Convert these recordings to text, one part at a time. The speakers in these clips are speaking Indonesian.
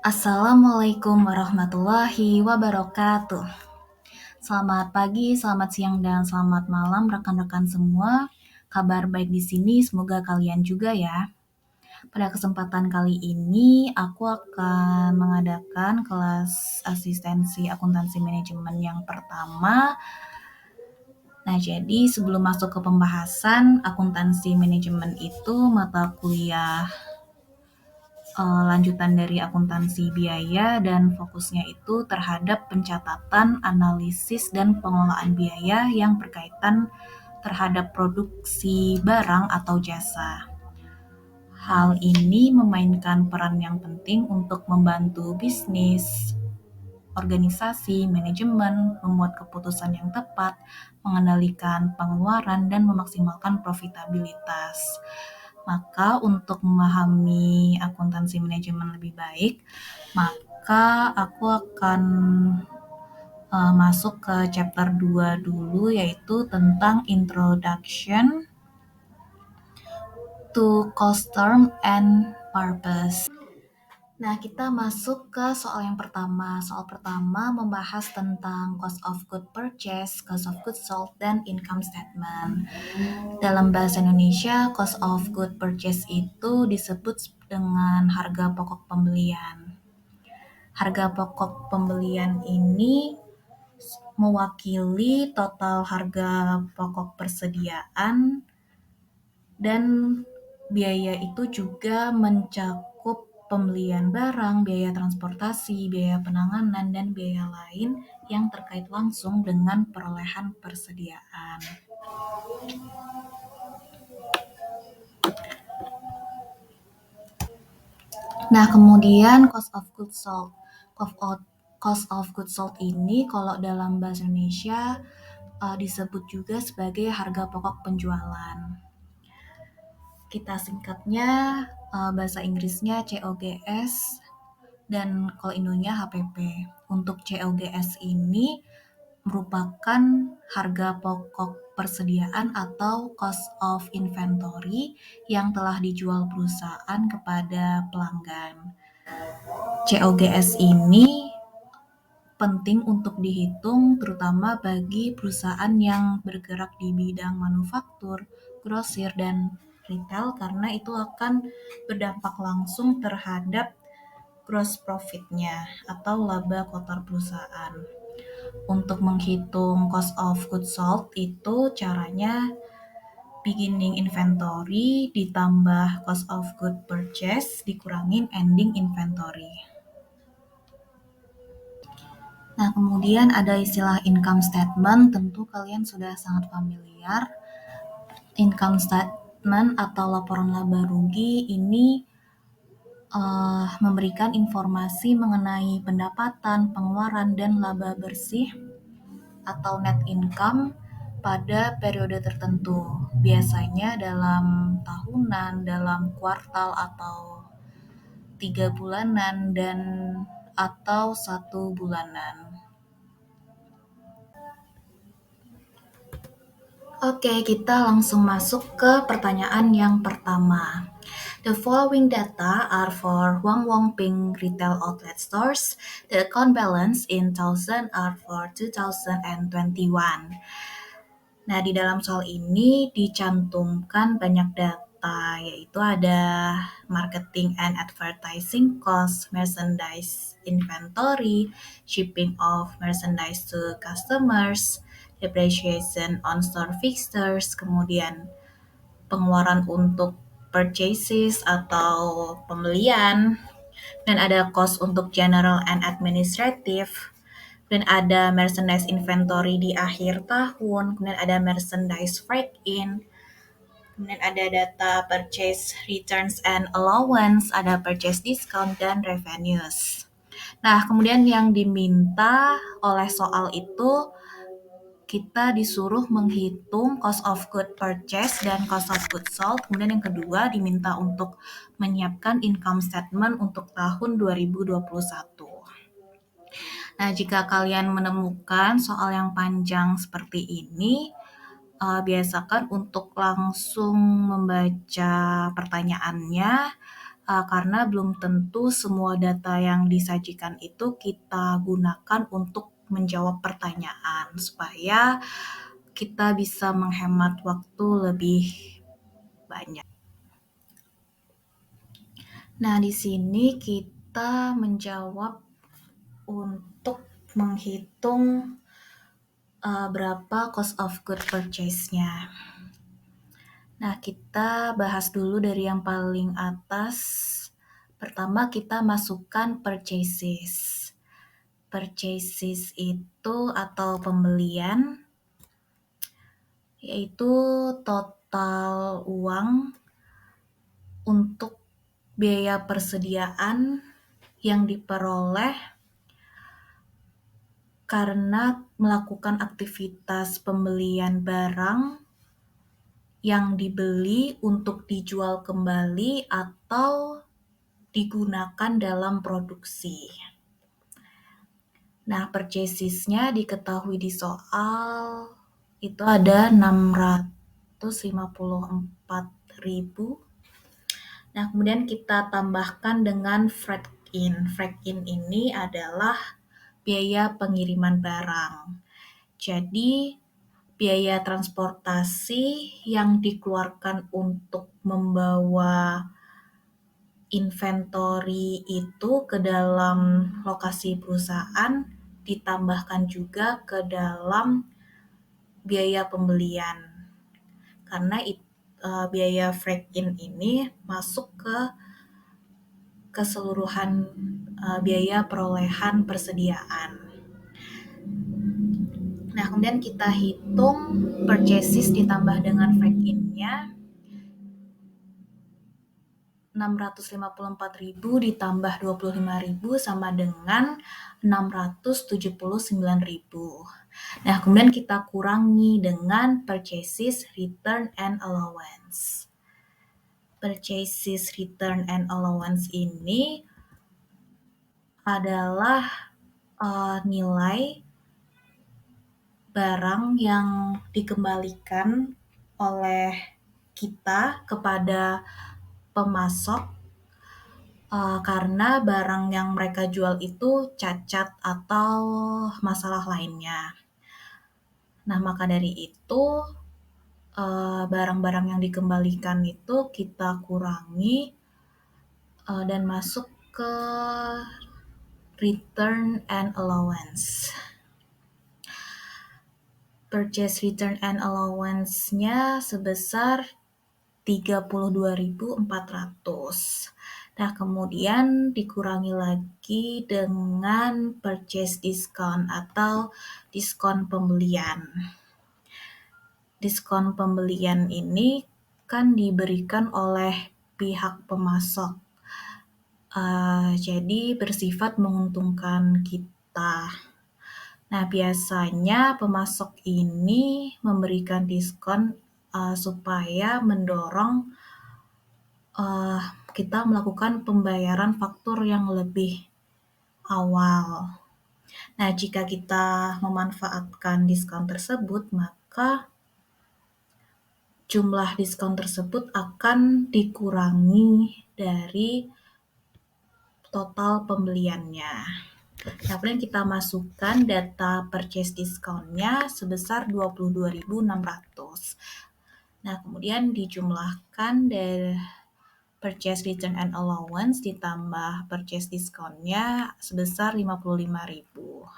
Assalamualaikum warahmatullahi wabarakatuh. Selamat pagi, selamat siang, dan selamat malam rekan-rekan semua. Kabar baik di sini, semoga kalian juga ya. Pada kesempatan kali ini, aku akan mengadakan kelas asistensi akuntansi manajemen yang pertama. Nah, jadi sebelum masuk ke pembahasan, akuntansi manajemen itu mata kuliah lanjutan dari akuntansi biaya dan fokusnya itu terhadap pencatatan, analisis, dan pengelolaan biaya yang berkaitan terhadap produksi barang atau jasa. Hal ini memainkan peran yang penting untuk membantu bisnis, organisasi, manajemen, membuat keputusan yang tepat, mengendalikan pengeluaran, dan memaksimalkan profitabilitas. Maka untuk memahami akuntansi manajemen lebih baik, maka aku akan masuk ke chapter 2 dulu, yaitu tentang Introduction to Cost Term and Purpose. Nah, kita masuk ke soal yang pertama. Soal pertama membahas tentang cost of good purchase, cost of goods sold, dan income statement. Dalam bahasa Indonesia, cost of good purchase itu disebut dengan harga pokok pembelian. Harga pokok pembelian ini mewakili total harga pokok persediaan, dan biaya itu juga mencakup pembelian barang, biaya transportasi, biaya penanganan, dan biaya lain yang terkait langsung dengan perolehan persediaan. Nah, kemudian cost of goods sold. Cost of goods sold ini kalau dalam bahasa Indonesia disebut juga sebagai harga pokok penjualan. Kita singkatnya bahasa Inggrisnya COGS, dan kalau Indonya HPP. Untuk COGS ini merupakan harga pokok persediaan atau cost of inventory yang telah dijual perusahaan kepada pelanggan. COGS ini penting untuk dihitung terutama bagi perusahaan yang bergerak di bidang manufaktur, grosir, dan retail karena itu akan berdampak langsung terhadap gross profit-nya atau laba kotor perusahaan. Untuk menghitung cost of goods sold itu caranya beginning inventory ditambah cost of good purchase dikurangin ending inventory. Nah, kemudian ada istilah income statement, tentu kalian sudah sangat familiar. Income statement atau laporan laba rugi ini memberikan informasi mengenai pendapatan, pengeluaran, dan laba bersih atau net income pada periode tertentu, biasanya dalam tahunan, dalam kuartal atau 3 bulanan, dan atau 1 bulanan. Oke, kita langsung masuk ke pertanyaan yang pertama. The following data are for Wang Wong Ping retail outlet stores. The account balance in thousand are for 2021. Nah, di dalam soal ini dicantumkan banyak data, yaitu ada marketing and advertising cost, merchandise inventory, shipping of merchandise to customers, depreciation on store fixtures, kemudian pengeluaran untuk purchases atau pembelian, dan ada cost untuk general and administrative, dan ada merchandise inventory di akhir tahun, kemudian ada merchandise break-in, kemudian ada data purchase returns and allowance, ada purchase discount, dan revenues. Nah, kemudian yang diminta oleh soal itu kita disuruh menghitung cost of good purchase dan cost of good sold. Kemudian yang kedua diminta untuk menyiapkan income statement untuk tahun 2021. Nah, jika kalian menemukan soal yang panjang seperti ini, biasakan untuk langsung membaca pertanyaannya, karena belum tentu semua data yang disajikan itu kita gunakan untuk menjawab pertanyaan, supaya kita bisa menghemat waktu lebih banyak. Nah, di sini kita menjawab untuk menghitung berapa cost of good purchase-nya. Nah, kita bahas dulu dari yang paling atas. Pertama, kita masukkan purchases. Purchases itu atau pembelian, yaitu total uang untuk biaya persediaan yang diperoleh karena melakukan aktivitas pembelian barang yang dibeli untuk dijual kembali atau digunakan dalam produksi. Nah, purchasesnya diketahui di soal itu ada 654.000. Nah, kemudian kita tambahkan dengan freight in. Freight in ini adalah biaya pengiriman barang. Jadi, biaya transportasi yang dikeluarkan untuk membawa inventory itu ke dalam lokasi perusahaan ditambahkan juga ke dalam biaya pembelian. Karena biaya freight in ini masuk ke keseluruhan biaya perolehan persediaan. Nah, kemudian kita hitung purchases ditambah dengan freight in-nya. 654.000 ditambah 25.000 sama dengan 679.000. Nah, kemudian kita kurangi dengan purchases, return, and allowance. Purchases, return, and allowance ini adalah nilai barang yang dikembalikan oleh kita kepada pemasok karena barang yang mereka jual itu cacat atau masalah lainnya. Nah, maka dari itu barang-barang yang dikembalikan itu kita kurangi dan masuk ke return and allowance. Purchase, return, and allowance-nya sebesar 32.400. Nah, kemudian dikurangi lagi dengan purchase discount atau diskon pembelian. Diskon pembelian ini kan diberikan oleh pihak pemasok. Jadi bersifat menguntungkan kita. Nah, biasanya pemasok ini memberikan diskon supaya mendorong kita melakukan pembayaran faktur yang lebih awal. Nah, jika kita memanfaatkan diskon tersebut, maka jumlah diskon tersebut akan dikurangi dari total pembeliannya. Nah, kemudian kita masukkan data purchase discount-nya sebesar 22.600. Nah, kemudian dijumlahkan dari purchase, return, and allowance ditambah purchase discount-nya sebesar 55.000.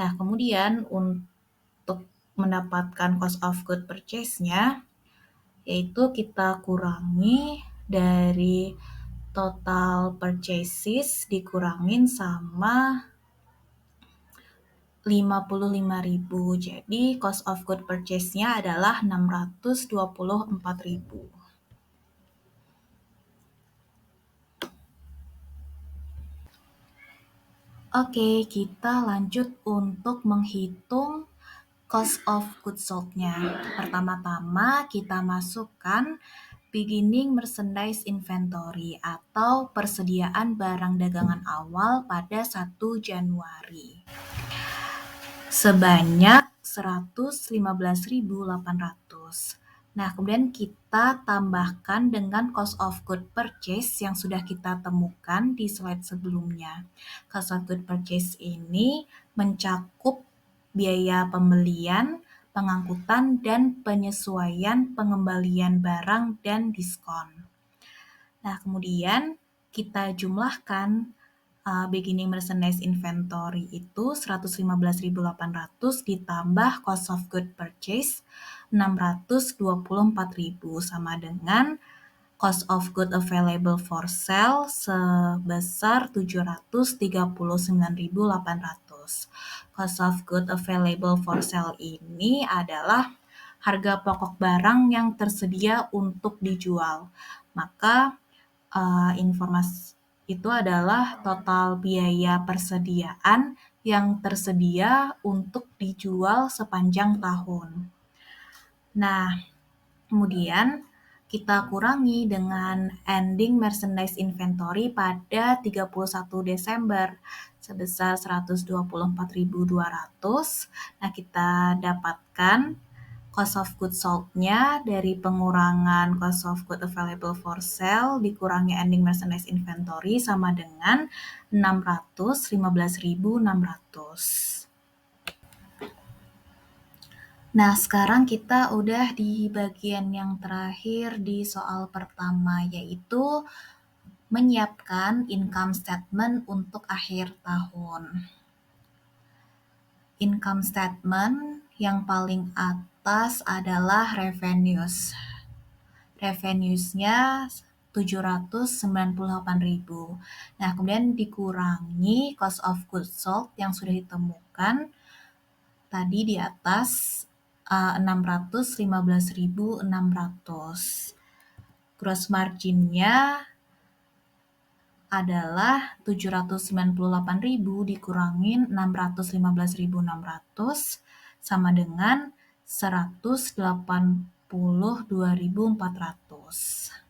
Nah, kemudian untuk mendapatkan cost of good purchase-nya, yaitu kita kurangi dari total purchases dikurangin sama 55.000. Jadi cost of good purchase-nya adalah 624.000. Oke, kita lanjut untuk menghitung cost of goods sold-nya. Pertama-tama kita masukkan beginning merchandise inventory atau persediaan barang dagangan awal pada 1 Januari. Sebanyak 115.800. Nah, kemudian kita tambahkan dengan cost of good purchase yang sudah kita temukan di slide sebelumnya. Cost of good purchase ini mencakup biaya pembelian, pengangkutan, dan penyesuaian pengembalian barang dan diskon. Nah, kemudian kita jumlahkan beginning merchandise inventory itu 115.800 ditambah cost of good purchase 624.000 sama dengan cost of good available for sale sebesar 739.800. Cost of good available for sale ini adalah harga pokok barang yang tersedia untuk dijual. Maka informasi itu adalah total biaya persediaan yang tersedia untuk dijual sepanjang tahun. Nah, kemudian kita kurangi dengan ending merchandise inventory pada 31 Desember sebesar 124.200. Nah, kita dapatkan cost of goods sold-nya dari pengurangan cost of goods available for sale dikurangi ending merchandise inventory sama dengan 615.600. Nah, sekarang kita udah di bagian yang terakhir di soal pertama, yaitu menyiapkan income statement untuk akhir tahun. Income statement yang paling atas adalah revenues. Revenues-nya 798.000. Nah, kemudian dikurangi cost of goods sold yang sudah ditemukan tadi di atas 615.600. Gross margin-nya adalah 798.000 dikurangin 615.600 sama dengan 182.400.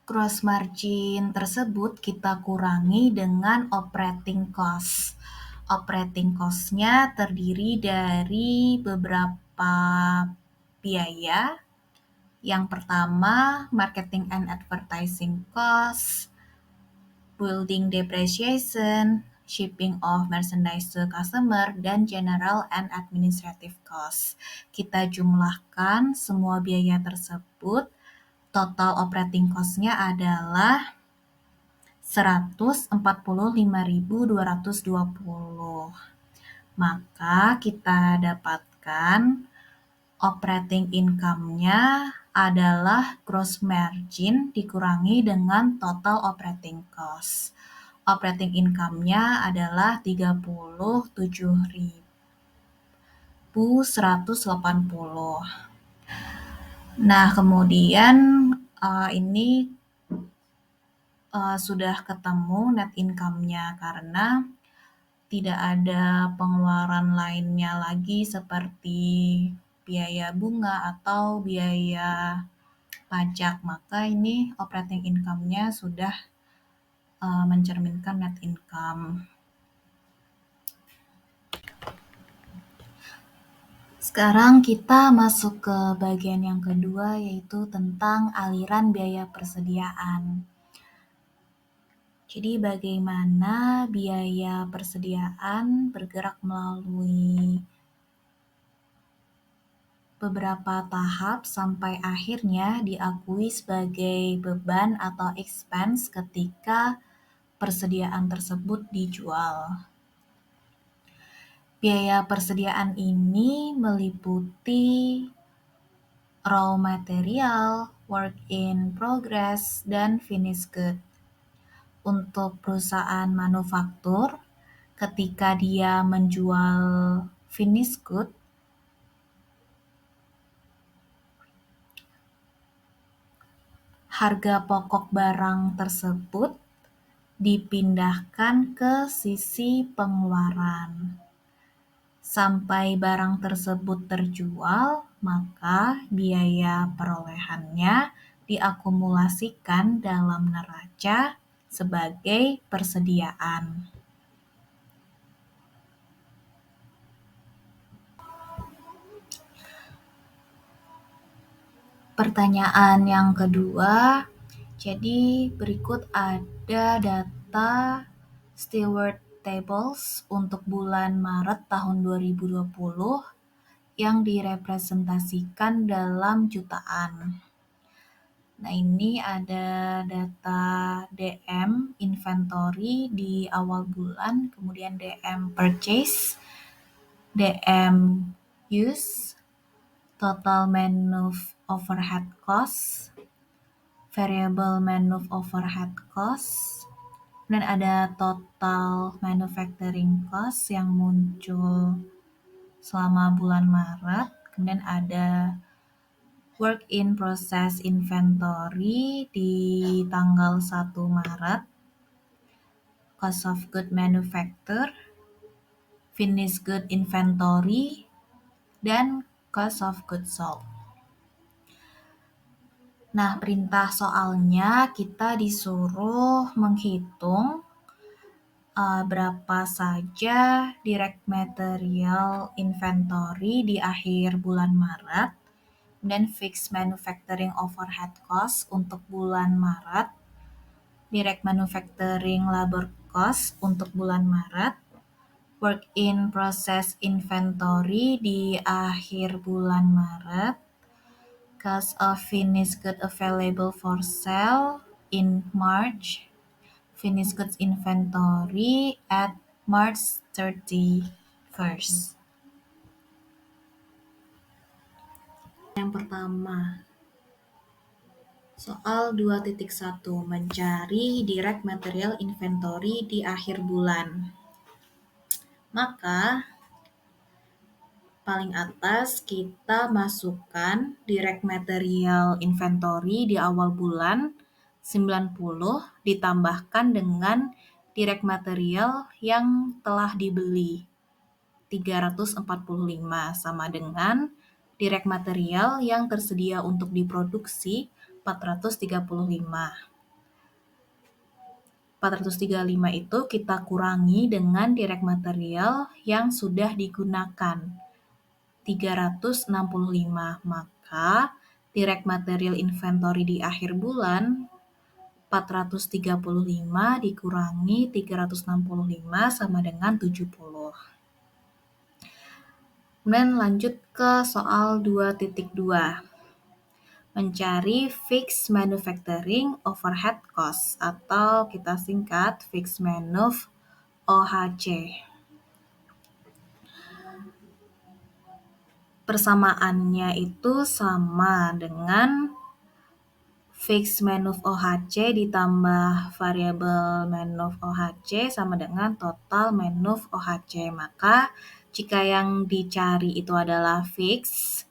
Gross margin tersebut kita kurangi dengan operating cost. Operating cost-nya terdiri dari beberapa biaya. Yang pertama, marketing and advertising cost, building depreciation, shipping of merchandise to customer, dan general and administrative cost. Kita jumlahkan semua biaya tersebut. Total operating cost-nya adalah 145.220. Maka kita dapatkan operating income-nya adalah gross margin dikurangi dengan total operating cost. Operating income-nya adalah 37.180. Nah, kemudian ini sudah ketemu net income-nya karena tidak ada pengeluaran lainnya lagi seperti biaya bunga atau biaya pajak. Maka ini operating income-nya sudah mencerminkan net income. Sekarang kita masuk ke bagian yang kedua, yaitu tentang aliran biaya persediaan. Jadi bagaimana biaya persediaan bergerak melalui beberapa tahap sampai akhirnya diakui sebagai beban atau expense ketika persediaan tersebut dijual. Biaya persediaan ini meliputi raw material, work in progress, dan finished good. Untuk perusahaan manufaktur, ketika dia menjual finished good, harga pokok barang tersebut dipindahkan ke sisi pengeluaran. Sampai barang tersebut terjual, maka biaya perolehannya diakumulasikan dalam neraca sebagai persediaan. Pertanyaan yang kedua, jadi berikut ada data steward tables untuk bulan Maret tahun 2020 yang direpresentasikan dalam jutaan. Nah, ini ada data DM inventory di awal bulan, kemudian DM purchase, DM use, total manuf overhead cost, variable manuf overhead cost, dan ada total manufacturing cost yang muncul selama bulan Maret, kemudian ada work in process inventory di tanggal 1 Maret, cost of good manufacture, finished good inventory, dan cost of goods sold. Nah, perintah soalnya kita disuruh menghitung berapa saja direct material inventory di akhir bulan Maret, dan fixed manufacturing overhead cost untuk bulan Maret, direct manufacturing labor cost untuk bulan Maret, work in process inventory di akhir bulan Maret, cost of finished good available for sale in March, finished goods inventory at March 31st. Yang pertama, soal 2.1, mencari direct material inventory di akhir bulan. Maka, paling atas kita masukkan direct material inventory di awal bulan 90 ditambahkan dengan direct material yang telah dibeli 345 sama dengan direct material yang tersedia untuk diproduksi 435. 435 itu kita kurangi dengan direct material yang sudah digunakan 365, maka direct material inventory di akhir bulan 435 dikurangi 365 sama dengan 70. Kemudian lanjut ke soal 2.2. Mencari fixed manufacturing overhead cost atau kita singkat fixed manuf OHC. Persamaannya itu sama dengan fixed manuf OHC ditambah variable manuf OHC sama dengan total manuf OHC. Maka jika yang dicari itu adalah fix,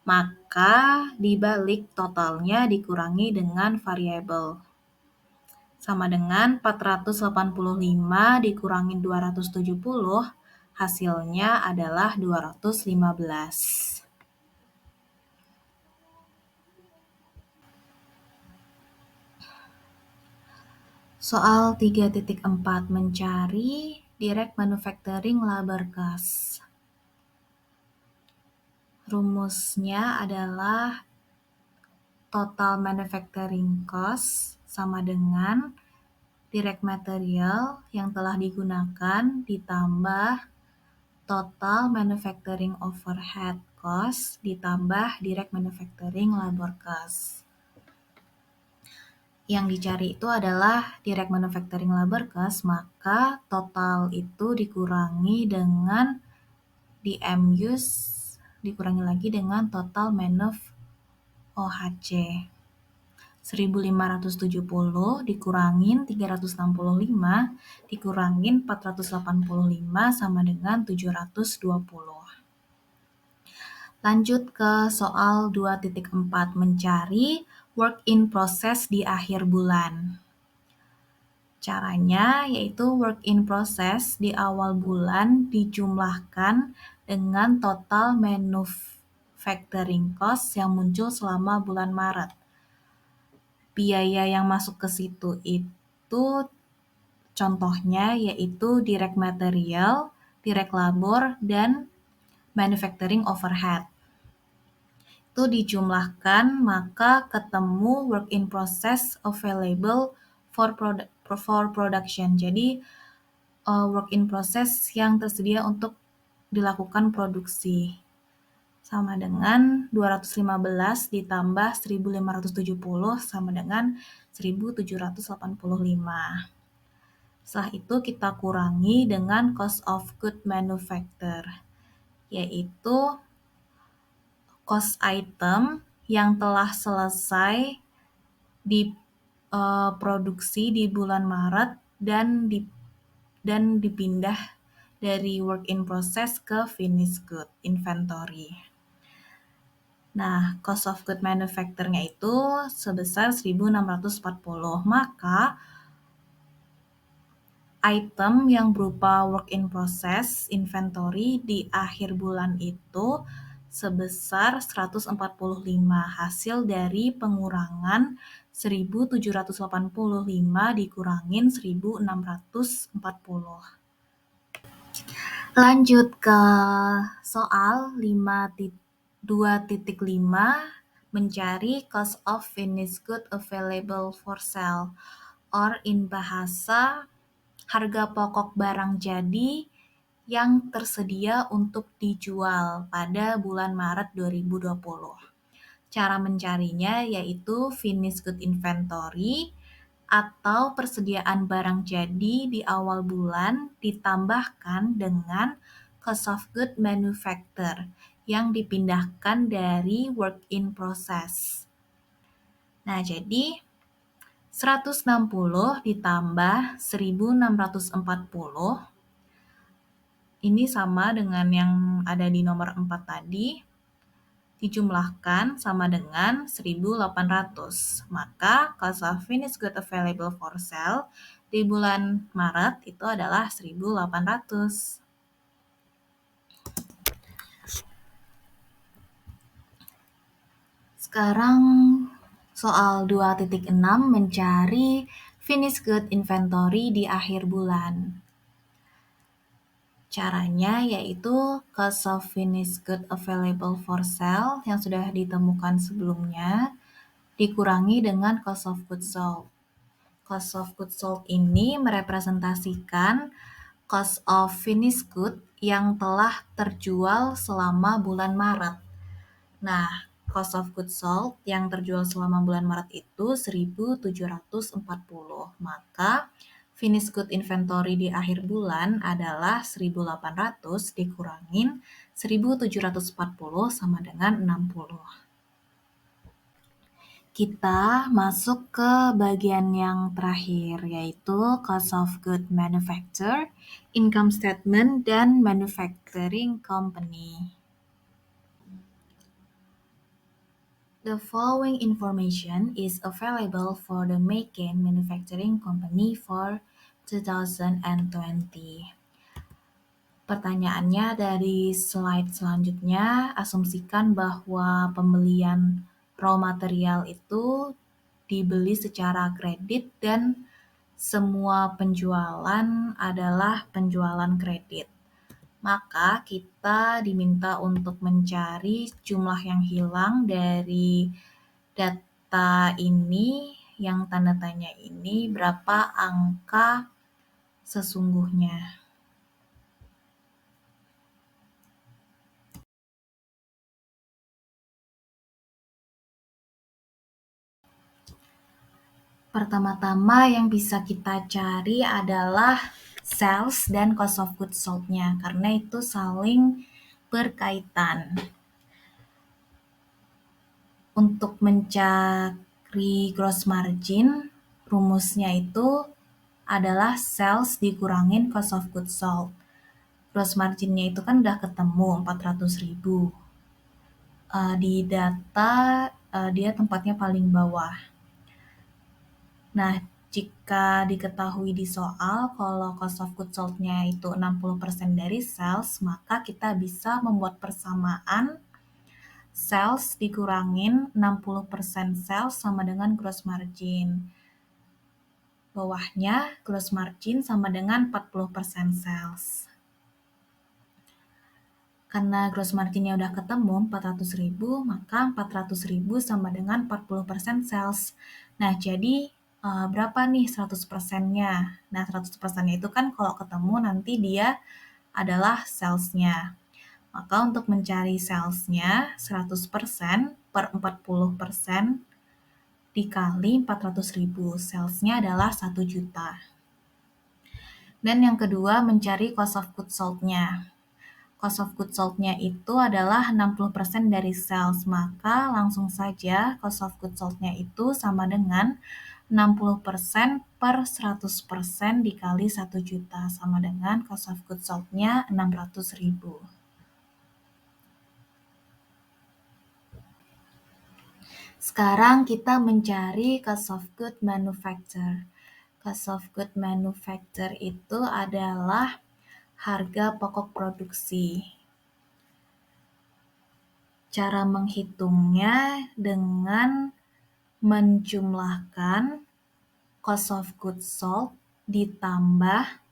maka dibalik totalnya dikurangi dengan variabel. Sama dengan 485 dikurangi 270, hasilnya adalah 215. Soal 3.4, mencari direct manufacturing labor cost. Rumusnya adalah total manufacturing cost sama dengan direct material yang telah digunakan ditambah total manufacturing overhead cost ditambah direct manufacturing labor cost. Yang dicari itu adalah direct manufacturing labor cost, maka total itu dikurangi dengan DM use dikurangi lagi dengan total manuf OHC. 1570 dikurangin 365 dikurangin 485 sama dengan 720. Lanjut ke soal 2.4, mencari work in process di akhir bulan. Caranya yaitu work in process di awal bulan dijumlahkan dengan total manufacturing cost yang muncul selama bulan Maret. Biaya yang masuk ke situ itu contohnya yaitu direct material, direct labor, dan manufacturing overhead. Itu dijumlahkan maka ketemu work in process available for production. Jadi work in process yang tersedia untuk dilakukan produksi sama dengan 215 ditambah 1570 sama dengan 1785. Setelah itu kita kurangi dengan cost of good manufacture, yaitu cost item yang telah selesai diproduksi di bulan Maret dan dipindah dari work in process ke finished good inventory. Nah, cost of good manufacture-nya itu sebesar 1.640. Maka item yang berupa work in process inventory di akhir bulan itu sebesar 145, hasil dari pengurangan 1.785 dikurangin 1.640. Lanjut ke soal 2.5, mencari cost of finished good available for sale, or in bahasa harga pokok barang jadi yang tersedia untuk dijual pada bulan Maret 2020. Cara mencarinya yaitu finished good inventory atau persediaan barang jadi di awal bulan ditambahkan dengan cost of good manufacture yang dipindahkan dari work in process. Nah, jadi 160 ditambah 1640 ini sama dengan yang ada di nomor 4 tadi, dijumlahkan sama dengan 1.800. Maka cost of finished good available for sale di bulan Maret itu adalah 1.800. Sekarang soal 2.6 mencari finished good inventory di akhir bulan. Caranya yaitu cost of finished good available for sale yang sudah ditemukan sebelumnya dikurangi dengan cost of goods sold. Cost of goods sold ini merepresentasikan cost of finished good yang telah terjual selama bulan Maret. Nah, cost of goods sold yang terjual selama bulan Maret itu 1.740. Maka finished good inventory di akhir bulan adalah 1.800 dikurangin 1.740 sama dengan 60. Kita masuk ke bagian yang terakhir, yaitu cost of good manufacture, income statement, dan manufacturing company. The following information is available for the Meiken Manufacturing Company for 2020. Pertanyaannya dari slide selanjutnya, asumsikan bahwa pembelian raw material itu dibeli secara kredit dan semua penjualan adalah penjualan kredit. Maka kita diminta untuk mencari jumlah yang hilang dari data ini, yang tanda tanya ini, berapa angka sesungguhnya. Pertama-tama yang bisa kita cari adalah sales dan cost of goods sold-nya, karena itu saling berkaitan. Untuk mencari gross margin, rumusnya itu adalah sales dikurangin cost of goods sold. Gross margin-nya itu kan udah ketemu 400.000. Di data dia tempatnya paling bawah. Nah, jika diketahui di soal kalau cost of goods sold-nya itu 60% dari sales, maka kita bisa membuat persamaan sales dikurangin 60% sales sama dengan gross margin. Bawahnya gross margin sama dengan 40% sales. Karena gross marginnya udah ketemu 400.000, maka 400.000 sama dengan 40% sales. Nah, jadi berapa nih 100%-nya? Nah, 100%-nya itu kan kalau ketemu nanti dia adalah sales-nya. Maka untuk mencari sales-nya 100% per 40% dikali 400.000. Sales-nya adalah 1 juta. Dan yang kedua mencari cost of goods sold-nya. Cost of goods sold-nya itu adalah 60% dari sales, maka langsung saja cost of goods sold-nya itu sama dengan 60% per 100% dikali 1 juta, sama dengan cost of goods sold-nya 600.000. Sekarang kita mencari cost of goods manufacture. Cost of goods manufacture itu adalah harga pokok produksi. Cara menghitungnya dengan menjumlahkan cost of goods sold ditambah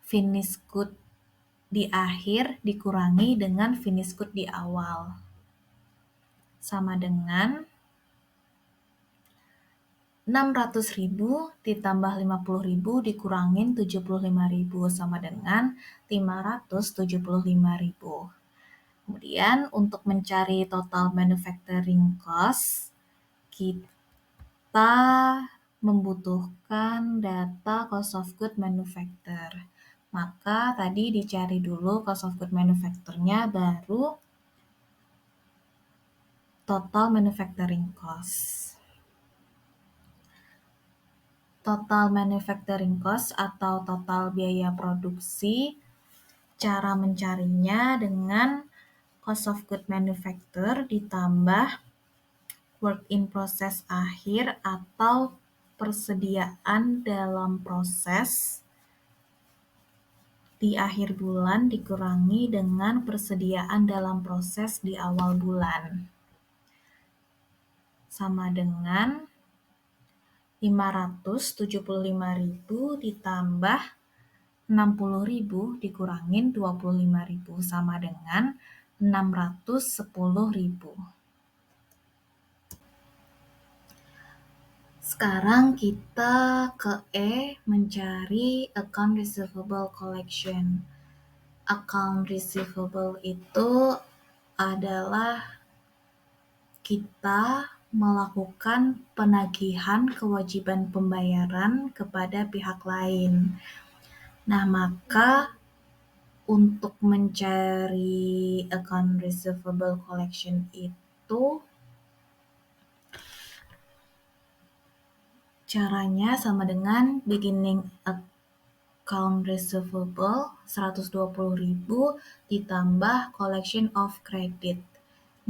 finished good di akhir dikurangi dengan finished good di awal. Sama dengan 600.000 ditambah 50.000 dikurangin 75.000 sama dengan 575.000. Kemudian untuk mencari total manufacturing cost, kita membutuhkan data cost of goods manufacture. Maka tadi dicari dulu cost of goods manufacture-nya, baru total manufacturing cost. Total manufacturing cost atau total biaya produksi, cara mencarinya dengan cost of goods manufacture ditambah work in process akhir atau persediaan dalam proses di akhir bulan dikurangi dengan persediaan dalam proses di awal bulan. Sama dengan 575.000 ditambah 60.000 dikurangin 25.000 sama dengan 610.000. Sekarang kita ke E, mencari account receivable collection. Account receivable itu adalah kita melakukan penagihan kewajiban pembayaran kepada pihak lain. Nah, maka untuk mencari account receivable collection itu caranya sama dengan beginning account receivable 120.000 ditambah collection of credit.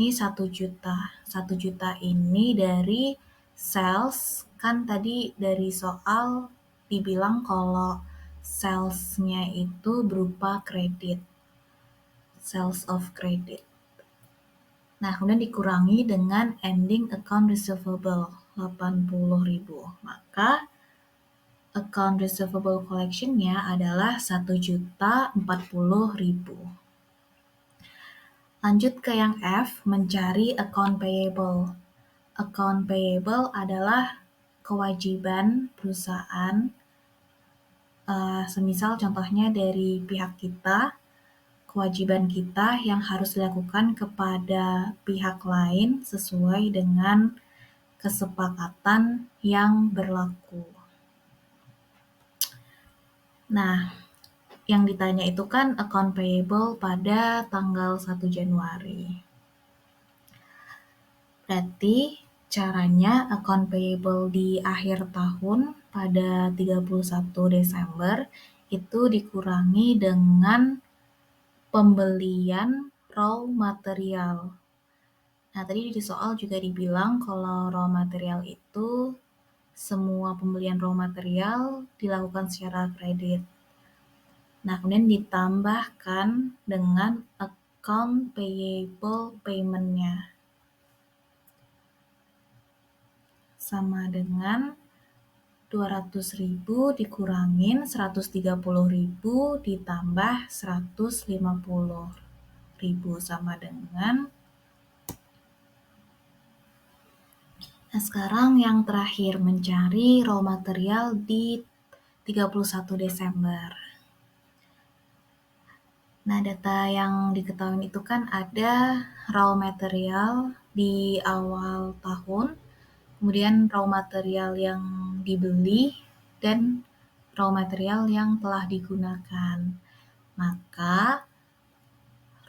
Ini 1 juta. 1 juta ini dari sales, kan tadi dari soal dibilang kalau salesnya itu berupa kredit. Sales of credit. Nah, kemudian dikurangi dengan ending account receivable 80.000. Maka account receivable collection-nya adalah 1.040.000. Lanjut ke yang F, mencari account payable. Account payable adalah kewajiban perusahaan, semisal contohnya dari pihak kita, kewajiban kita yang harus dilakukan kepada pihak lain sesuai dengan kesepakatan yang berlaku. Nah, yang ditanya itu kan account payable pada tanggal 1 Januari. Berarti caranya account payable di akhir tahun pada 31 Desember itu dikurangi dengan pembelian raw material. Nah, tadi di soal juga dibilang kalau raw material itu semua pembelian raw material dilakukan secara kredit. Nah, kemudian ditambahkan dengan account payable payment-nya. sama dengan 200.000 dikurangin 130.000 ditambah 150.000 sama dengan. Nah, sekarang yang terakhir mencari raw material di 31 Desember. Nah, data yang diketahui itu kan ada raw material di awal tahun, kemudian raw material yang dibeli, dan raw material yang telah digunakan. Maka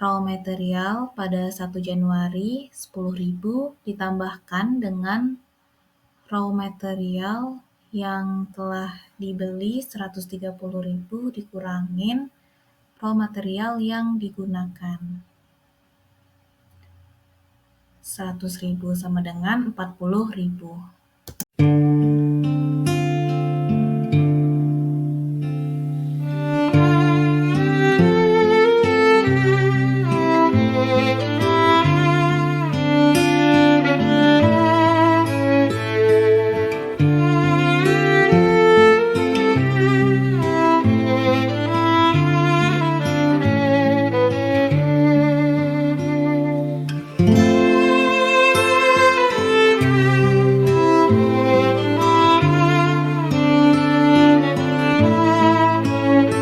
raw material pada 1 Januari 10.000 ditambahkan dengan raw material yang telah dibeli 130.000 dikurangin raw material yang digunakan 100.000 sama dengan 40.000.